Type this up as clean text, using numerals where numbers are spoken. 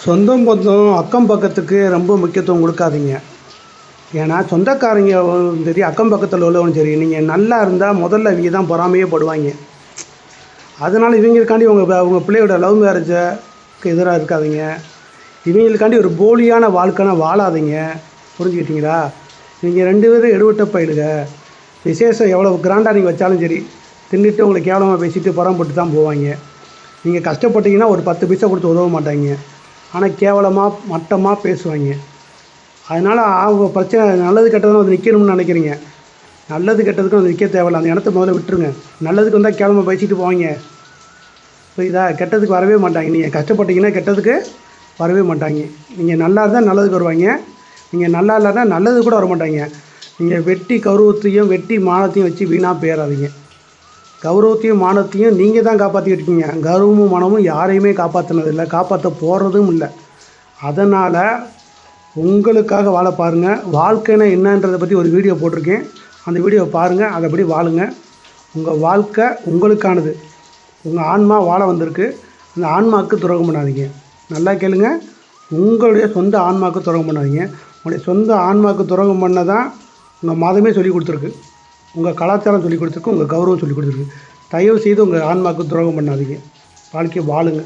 சொந்தம் பந்தம் அக்கம் பக்கத்துக்கு ரொம்ப முக்கியத்துவம் கொடுக்காதீங்க. ஏன்னா சொந்தக்காரங்க சரி, அக்கம் பக்கத்தில் உள்ளவனும் சரி, நீங்கள் நல்லா இருந்தால் முதல்ல இவங்க தான் பொறாமையே படுவாங்க. அதனால் இவங்களுக்காண்டி உங்கள் பிள்ளையோட லவ் மேரேஜுக்கு எதிராக இருக்காதீங்க. இவங்களுக்காண்டி ஒரு போலியான வாழ்க்கைனா வாழாதீங்க. புரிஞ்சுக்கிட்டீங்களா? நீங்கள் 2 பேரும் எடுபட்ட பயிலுங்க. விசேஷம் எவ்வளோ கிராண்டாக நீங்கள் வச்சாலும் சரி, தின்னுட்டு உங்களை கேவலமாக பேசிட்டு புறம்பட்டு தான் போவாங்க. நீங்கள் கஷ்டப்பட்டீங்கன்னா ஒரு 10 பைசா கொடுத்து உதவ மாட்டாங்க. ஆனால் கேவலமாக மட்டமாக பேசுவாங்க. அதனால் அவங்க பிரச்சனை நல்லது கெட்டதுன்னு வந்து நிற்கணும்னு நினைக்கிறீங்க. நல்லது கெட்டதுக்கும் வந்து நிற்க தேவையில்ல. அந்த இடத்த முதல்ல விட்டுருங்க. நல்லதுக்கு வந்தால் கேவலமாக பேசிட்டு போவாங்க. புரியுதா? கெட்டதுக்கு வரவே மாட்டாங்க. நீங்கள் கஷ்டப்பட்டீங்கன்னா கெட்டதுக்கு வரவே மாட்டாங்க. நீங்கள் நல்லா இருந்தால் நல்லதுக்கு வருவாங்க. நீங்கள் நல்லா இல்லைன்னா நல்லது கூட வர மாட்டாங்க. நீங்கள் வெட்டி கௌரவத்தையும் வெட்டி மானத்தையும் வச்சு வீணாக போயிடாதீங்க. கௌரவத்தையும் மானத்தையும் நீங்கள் தான் காப்பாற்றிக்கிட்டு இருக்கீங்க. கௌரவமும் மனமும் யாரையுமே காப்பாற்றினதில்லை, காப்பாற்ற போகிறதும் இல்லை. அதனால் உங்களுக்காக வாழ பாருங்கள். வாழ்க்கைன்னா என்னன்றதை பற்றி ஒரு வீடியோ போட்டிருக்கேன். அந்த வீடியோவை பாருங்கள், அதைப்படி வாழுங்க. உங்கள் வாழ்க்கை உங்களுக்கானது. உங்கள் ஆன்மா வாழ வந்திருக்கு. அந்த ஆன்மாவுக்கு துரோகம் பண்ணாதீங்க. நல்லா கேளுங்க. உங்களுடைய சொந்த ஆன்மாவுக்கு துரோகம் பண்ணாதீங்க. உங்களுடைய சொந்த ஆன்மாவுக்கு துரோகம் பண்ண தான் உங்கள் மதமே சொல்லி கொடுத்துருக்கு, உங்கள் கலாச்சாரம் சொல்லி கொடுத்துருக்கு, உங்கள் கௌரவம் சொல்லி கொடுத்துருக்கு. தயவு செய்து உங்கள் ஆன்மாவுக்கு துரோகம் பண்ணாதீங்க. வாழ்க்கையை வாழுங்க.